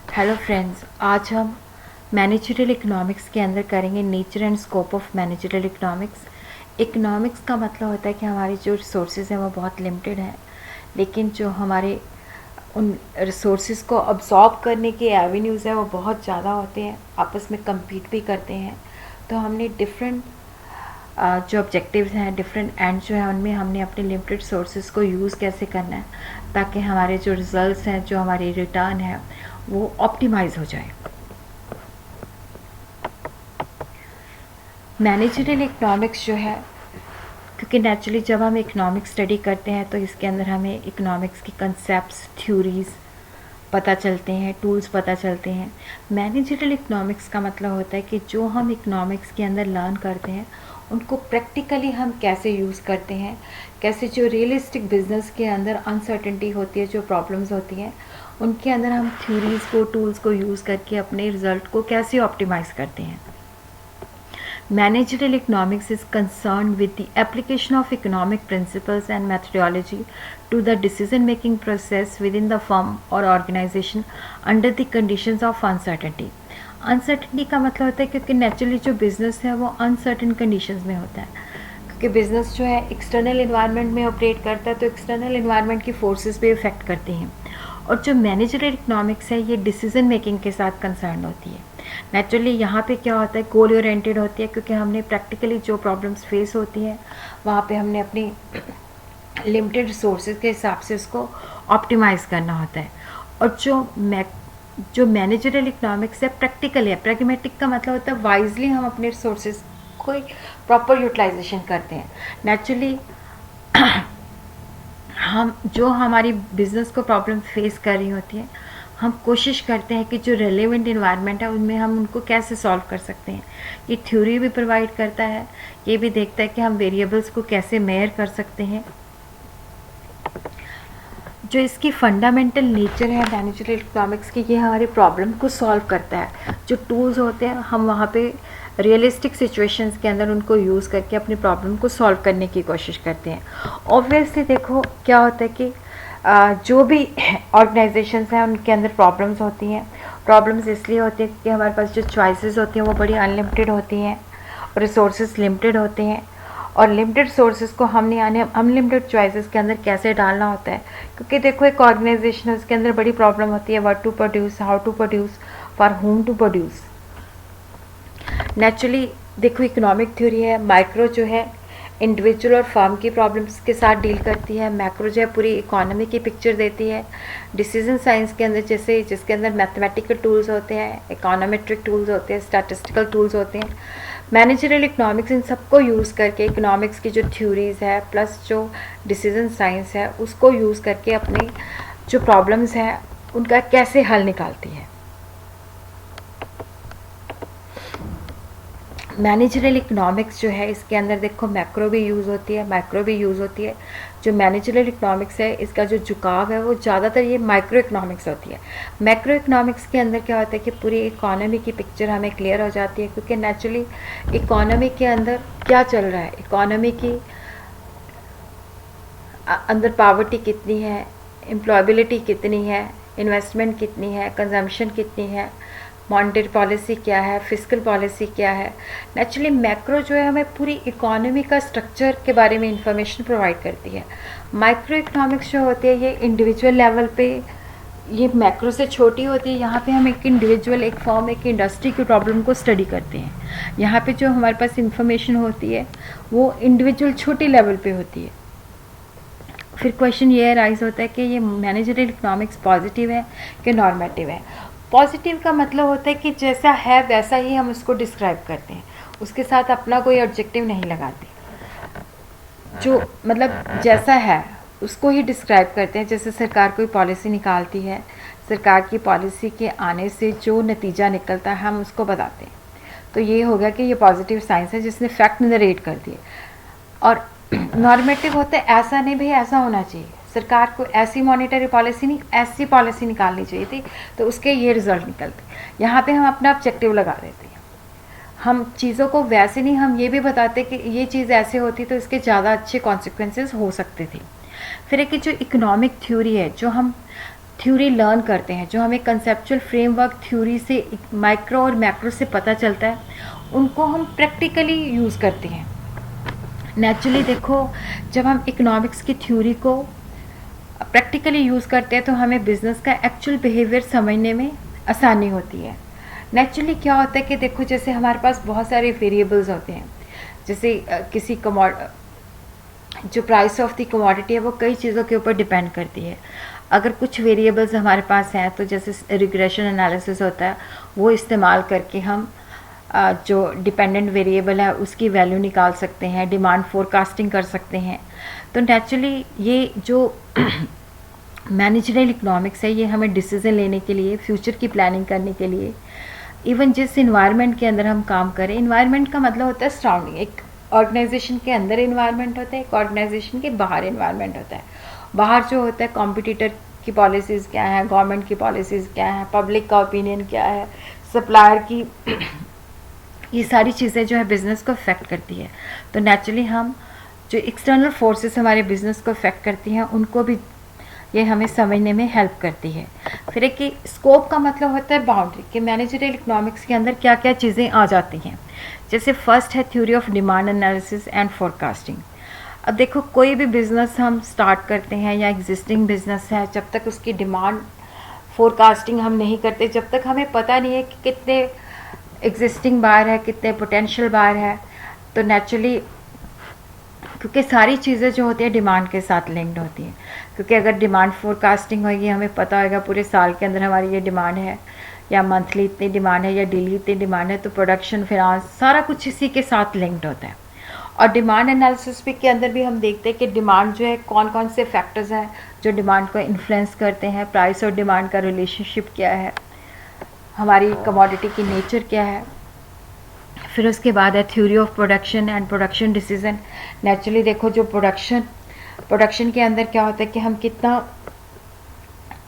Hello friends, आज हम managerial economics के अंदर करेंगे nature and scope of managerial economics. Economics का मतलब होता है कि हमारी जो रिसोर्सेज हैं वो बहुत लिमिटेड हैं, लेकिन जो हमारे उन रिसोर्सेज को अब्जॉर्ब करने के एवेन्यूज़ हैं वो बहुत ज़्यादा होते हैं, आपस में compete भी करते हैं। तो हमने डिफरेंट जो ऑब्जेक्टिव्स हैं, डिफरेंट एंड जो है, उनमें हमने अपने लिमिटेड सोर्सेज को यूज़ कैसे करना है ताकि हमारे जो रिजल्ट्स हैं, जो हमारी रिटर्न है, वो ऑप्टिमाइज़ हो जाए। मैनेजरियल इकोनॉमिक्स जो है, क्योंकि नेचुरली जब हम इकोनॉमिक्स स्टडी करते हैं तो इसके अंदर हमें इकोनॉमिक्स की कंसेप्ट्स, थ्योरीज पता चलते हैं, टूल्स पता चलते हैं। मैनेजरियल इकोनॉमिक्स का मतलब होता है कि जो हम इकोनॉमिक्स के अंदर लर्न करते हैं उनको प्रैक्टिकली हम कैसे यूज़ करते हैं, कैसे जो रियलिस्टिक बिजनेस के अंदर अनसर्टेनिटी होती है, जो प्रॉब्लम्स होती हैं, उनके अंदर हम थ्योरीज को, टूल्स को यूज़ करके अपने रिजल्ट को कैसे ऑप्टिमाइज़ करते हैं। Managerial economics is concerned with the application of economic principles and methodology to the decision-making process within the firm or organization under the conditions of uncertainty. Uncertainty का मतलब होता है क्योंकि नेचुरली जो बिजनेस है वो अनसर्टेन कंडीशंस में होता है, क्योंकि बिजनेस जो है एक्सटर्नल इन्वायरमेंट में ऑपरेट करता है, तो एक्सटर्नल इन्वायरमेंट की फोर्सेस भी इफेक्ट करती हैं। और जो मैनेजरियल इकोनॉमिक्स है ये डिसीजन मेकिंग के साथ कंसर्न होती है। नेचुरली यहाँ पे क्या होता है, गोल ओरिएंटेड होती है, क्योंकि हमने प्रैक्टिकली जो प्रॉब्लम्स फेस होती हैं वहाँ पे हमने अपनी लिमिटेड रिसोर्सेज के हिसाब से उसको ऑप्टिमाइज़ करना होता है। और जो मैनेजरियल इकोनॉमिक्स है प्रैक्टिकल है, प्रैग्मेटिक का मतलब होता है वाइजली हम अपने रिसोर्सेज को प्रॉपर यूटिलाइजेशन करते हैं। नेचुरली हम जो हमारी बिजनेस को प्रॉब्लम फेस कर रही होती है, हम कोशिश करते हैं कि जो रेलेवेंट इन्वायरमेंट है उनमें हम उनको कैसे सॉल्व कर सकते हैं। ये थ्योरी भी प्रोवाइड करता है, ये भी देखता है कि हम वेरिएबल्स को कैसे मेयर कर सकते हैं। जो इसकी फंडामेंटल नेचर है मैनेजरियल इकोनॉमिक्स की, ये हमारे प्रॉब्लम को सॉल्व करता है। जो टूल्स होते हैं हम वहाँ पे रियलिस्टिक सिचुएशंस के अंदर उनको यूज़ करके अपनी प्रॉब्लम को सॉल्व करने की कोशिश करते हैं। ऑब्वियसली देखो क्या होता है कि जो भी ऑर्गेनाइजेशंस हैं उनके अंदर प्रॉब्लम्स होती हैं। प्रॉब्लम्स इसलिए होती हैं क्योंकि हमारे पास जो चॉइसेस होती हैं वो बड़ी अनलिमिटेड होती हैं, रिसोर्सेज लिमिटेड होते हैं, और लिमिटेड सोर्सेज को हमने अनलिमिटेड चॉइसेस के अंदर कैसे डालना होता है। क्योंकि देखो एक ऑर्गेनाइजेशन है, उसके अंदर बड़ी प्रॉब्लम होती है what to produce, how to produce, for whom to produce. Naturally देखो इकोनॉमिक थ्योरी है, माइक्रो जो है इंडिविजुअल और फर्म की प्रॉब्लम्स के साथ डील करती है, मैक्रो जो है पूरी इकोनॉमी की पिक्चर देती है। डिसीजन साइंस के अंदर जैसे जिसके अंदर मैथमेटिकल टूल्स होते हैं, इकोनोमेट्रिक टूल्स होते हैं, स्टैटिस्टिकल टूल्स होते हैं। मैनेजरियल इकोनॉमिक्स इन सबको यूज़ करके इकोनॉमिक्स की जो थ्योरीज़ है प्लस जो डिसीजन साइंस है उसको यूज़ करके अपने जो प्रॉब्लम्स हैं उनका कैसे हल निकालती है। मैनेजरियल इकोनॉमिक्स जो है इसके अंदर देखो मैक्रो भी यूज़ होती है, माइक्रो भी यूज़ होती है। जो मैनेजरियल इकोनॉमिक्स है इसका जो झुकाव है वो ज़्यादातर ये माइक्रो इकोनॉमिक्स होती है। मैक्रो इकोनॉमिक्स के अंदर क्या होता है कि पूरी इकोनॉमी की पिक्चर हमें क्लियर हो जाती है, क्योंकि नेचुरली इकोनॉमी के अंदर क्या चल रहा है, इकोनॉमी की अंदर पावर्टी कितनी है, एम्प्लॉयबिलिटी कितनी है, इन्वेस्टमेंट कितनी है, कंजम्पशन कितनी है, मॉनेटरी पॉलिसी क्या है, फिस्कल पॉलिसी क्या है। नेचुरली मैक्रो जो है हमें पूरी इकोनॉमी का स्ट्रक्चर के बारे में इंफॉर्मेशन प्रोवाइड करती है। माइक्रो इकोनॉमिक्स जो होती है ये इंडिविजुअल लेवल पे, ये मैक्रो से छोटी होती है। यहाँ पे हम एक इंडिविजुअल, एक फॉर्म, एक इंडस्ट्री की प्रॉब्लम को स्टडी करते हैं। यहाँ पे जो हमारे पास इंफॉर्मेशन होती है वो इंडिविजुअल छोटी लेवल पे होती है। फिर क्वेश्चन ये राइज होता है कि ये मैनेजरियल इकोनॉमिक्स पॉजिटिव है कि नॉर्मेटिव है। पॉजिटिव का मतलब होता है कि जैसा है वैसा ही हम उसको डिस्क्राइब करते हैं, उसके साथ अपना कोई ऑब्जेक्टिव नहीं लगाते। जो मतलब जैसा है उसको ही डिस्क्राइब करते हैं। जैसे सरकार कोई पॉलिसी निकालती है, सरकार की पॉलिसी के आने से जो नतीजा निकलता है हम उसको बताते हैं। तो ये हो गया कि ये पॉजिटिव साइंस है जिसने फैक्ट नरेट कर दिए। और नॉर्मेटिव होता है ऐसा नहीं भाई ऐसा होना चाहिए, सरकार को ऐसी मॉनेटरी पॉलिसी नहीं, ऐसी पॉलिसी निकालनी चाहिए थी, तो उसके ये रिजल्ट निकलते। यहाँ पे हम अपना ऑब्जेक्टिव लगा देते हैं। हम चीज़ों को वैसे नहीं, हम ये भी बताते कि ये चीज़ ऐसे होती तो इसके ज़्यादा अच्छे कॉन्सिक्वेंसेस हो सकते थे। फिर एक जो इकोनॉमिक थ्योरी है, जो हम थ्योरी लर्न करते हैं, जो हमें कंसेप्चुअल फ्रेमवर्क थ्योरी से माइक्रो और मैक्रो से पता चलता है, उनको हम प्रैक्टिकली यूज़ करते हैं। नेचुरली देखो, जब हम इकोनॉमिक्स की थ्योरी को प्रैक्टिकली यूज़ करते हैं तो हमें बिजनेस का एक्चुअल बिहेवियर समझने में आसानी होती है। नेचुरली क्या होता है कि देखो, जैसे हमारे पास बहुत सारे वेरिएबल्स होते हैं, जैसे किसी जो प्राइस ऑफ द कमोडिटी है वो कई चीज़ों के ऊपर डिपेंड करती है। अगर कुछ वेरिएबल्स हमारे पास हैं तो जैसे रिग्रेशन एनालिसिस होता है, वो इस्तेमाल करके हम जो डिपेंडेंट वेरिएबल है उसकी वैल्यू निकाल सकते हैं, डिमांड फोरकास्टिंग कर सकते हैं। तो नेचुरली ये जो मैनेजरल इकोनॉमिक्स है, ये हमें डिसीजन लेने के लिए, फ्यूचर की प्लानिंग करने के लिए, इवन जिस इन्वायरमेंट के अंदर हम काम करें, इन्वायरमेंट का मतलब होता है सराउंडिंग। एक ऑर्गेनाइजेशन के अंदर इन्वायरमेंट होता है, एक ऑर्गेनाइजेशन के बाहर इन्वायरमेंट होता है। बाहर जो होता है, कॉम्पिटिटर की पॉलिसीज़ क्या है, गवर्नमेंट की पॉलिसीज़ क्या है, पब्लिक का ओपिनियन क्या है, सप्लायर की ये सारी चीज़ें जो है बिज़नेस को अफेक्ट करती है। तो नेचुरली हम जो एक्सटर्नल फोर्सेस हमारे बिज़नेस को अफेक्ट करती हैं, उनको भी ये हमें समझने में हेल्प करती है। फिर एक कि स्कोप का मतलब होता है बाउंड्री, कि मैनेजरियल इकोनॉमिक्स के अंदर क्या क्या चीज़ें आ जाती हैं। जैसे फर्स्ट है theory of demand analysis and forecasting. अब देखो, कोई भी बिज़नेस हम स्टार्ट करते हैं या एग्जिस्टिंग बिज़नेस है, जब तक उसकी डिमांड फोरकास्टिंग हम नहीं करते, जब तक हमें पता नहीं है कि कितने एग्जिस्टिंग बायर है, कितने पोटेंशियल बायर है, तो नेचुरली क्योंकि सारी चीज़ें जो होती हैं डिमांड के साथ लिंक्ड होती हैं। क्योंकि अगर डिमांड फोरकास्टिंग होगी, हमें पता होगा पूरे साल के अंदर हमारी ये डिमांड है, या मंथली इतनी डिमांड है, या डेली इतनी डिमांड है, तो प्रोडक्शन, फिनांस, सारा कुछ इसी के साथ लिंक्ड होता है। और डिमांड एनालिसिस भी के अंदर भी हम देखते हैं कि डिमांड जो है, कौन कौन से फैक्टर्स हैं जो डिमांड को इन्फ्लुएंस करते हैं, प्राइस और डिमांड का रिलेशनशिप क्या है, हमारी कमोडिटी की नेचर क्या है। फिर उसके बाद है theory of production and production decision. Naturally देखो, जो प्रोडक्शन के अंदर क्या होता है कि हम कितना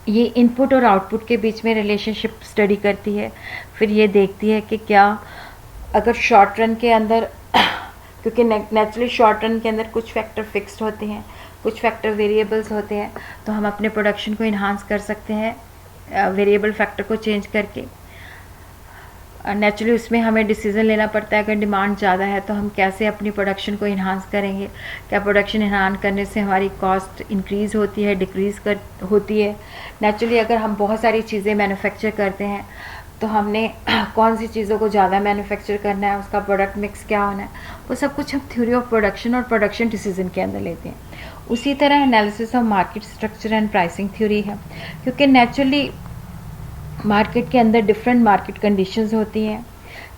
ये इनपुट और आउटपुट के बीच में रिलेशनशिप स्टडी करती है। फिर ये देखती है कि क्या अगर शॉर्ट रन के अंदर क्योंकि नेचुरली शॉर्ट रन के अंदर कुछ फैक्टर फिक्स्ड होते हैं, कुछ फैक्टर वेरिएबल्स होते हैं, तो हम अपने प्रोडक्शन को इन्हांस कर सकते हैं वेरिएबल फैक्टर को चेंज करके। नेचुरली उसमें हमें डिसीजन लेना पड़ता है, अगर डिमांड ज़्यादा है तो हम कैसे अपनी प्रोडक्शन को इन्हांस करेंगे, क्या प्रोडक्शन इन्हांस करने से हमारी कॉस्ट इंक्रीज़ होती है, डिक्रीज़ होती है। नेचुरली अगर हम बहुत सारी चीज़ें मैन्युफैक्चर करते हैं तो हमने कौन सी चीज़ों को ज़्यादा मैन्युफैक्चर करना है, उसका प्रोडक्ट मिक्स क्या होना है, वो सब कुछ हम थ्योरी ऑफ प्रोडक्शन और प्रोडक्शन डिसीजन के अंदर लेते हैं। उसी तरह analysis of market structure and pricing theory है, क्योंकि नेचुरली मार्केट के अंदर डिफरेंट मार्केट कंडीशंस होती हैं।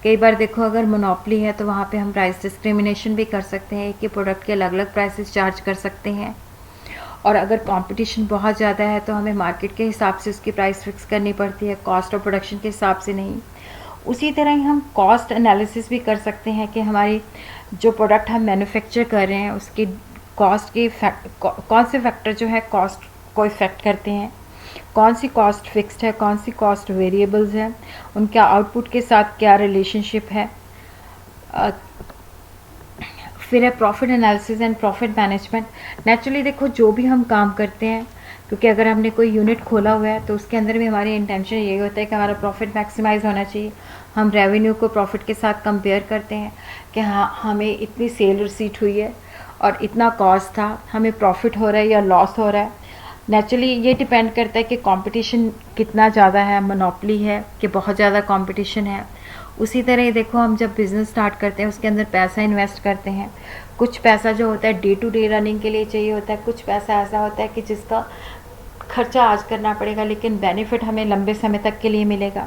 कई बार देखो, अगर मोनोपोली है तो वहाँ पे हम प्राइस डिस्क्रिमिनेशन भी कर सकते हैं, एक ही प्रोडक्ट के अलग अलग प्राइसेस चार्ज कर सकते हैं। और अगर कंपटीशन बहुत ज़्यादा है तो हमें मार्केट के हिसाब से उसकी प्राइस फिक्स करनी पड़ती है, कॉस्ट ऑफ प्रोडक्शन के हिसाब से नहीं। उसी तरह ही हम कॉस्ट एनालिसिस भी कर सकते हैं कि हमारी जो प्रोडक्ट हम मैन्युफैक्चर कर रहे हैं उसकी कॉस्ट की कौन से फैक्टर जो है कॉस्ट को इफ़ेक्ट करते हैं, कौन सी कॉस्ट फिक्स्ड है, कौन सी कॉस्ट वेरिएबल्स है, उनका आउटपुट के साथ क्या रिलेशनशिप है। फिर है profit analysis and profit management. Naturally देखो, जो भी हम काम करते हैं, क्योंकि अगर हमने कोई यूनिट खोला हुआ है तो उसके अंदर भी हमारी इंटेंशन यही होता है कि हमारा प्रॉफिट मैक्सिमाइज होना चाहिए। हम रेवेन्यू को प्रॉफिट के साथ कंपेयर करते हैं कि हाँ, हमें इतनी सेल रिसीट हुई है और इतना कॉस्ट था, हमें प्रॉफिट हो रहा है या लॉस हो रहा है। नेचुरली ये डिपेंड करता है कि कंपटीशन कितना ज़्यादा है, मोनोपोली है कि बहुत ज़्यादा कंपटीशन है। उसी तरह देखो, हम जब बिज़नेस स्टार्ट करते हैं उसके अंदर पैसा इन्वेस्ट करते हैं। कुछ पैसा जो होता है डे टू डे रनिंग के लिए चाहिए होता है, कुछ पैसा ऐसा होता है कि जिसका खर्चा आज करना पड़ेगा लेकिन बेनिफिट हमें लंबे समय तक के लिए मिलेगा।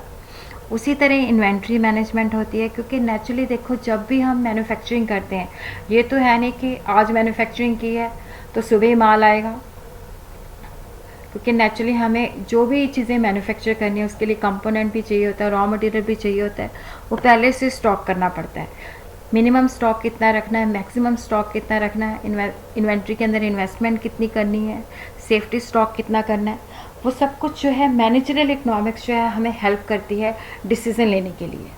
उसी तरह इन्वेंट्री मैनेजमेंट होती है, क्योंकि नेचुरली देखो, जब भी हम मैन्युफैक्चरिंग करते हैं, ये तो है नहीं कि आज मैन्युफैक्चरिंग की है तो सुबह ही माल आएगा, क्योंकि नेचुरली हमें जो भी चीज़ें मैन्युफैक्चर करनी है उसके लिए कंपोनेंट भी चाहिए होता है, रॉ मटेरियल भी चाहिए होता है, वो पहले से स्टॉक करना पड़ता है। मिनिमम स्टॉक कितना रखना है, मैक्सिमम स्टॉक कितना रखना है, इन्वेंट्री के अंदर इन्वेस्टमेंट कितनी करनी है, सेफ्टी स्टॉक कितना करना है, वो सब कुछ जो है मैनेजरल इकोनॉमिक्स जो है हमें हेल्प करती है डिसीजन लेने के लिए।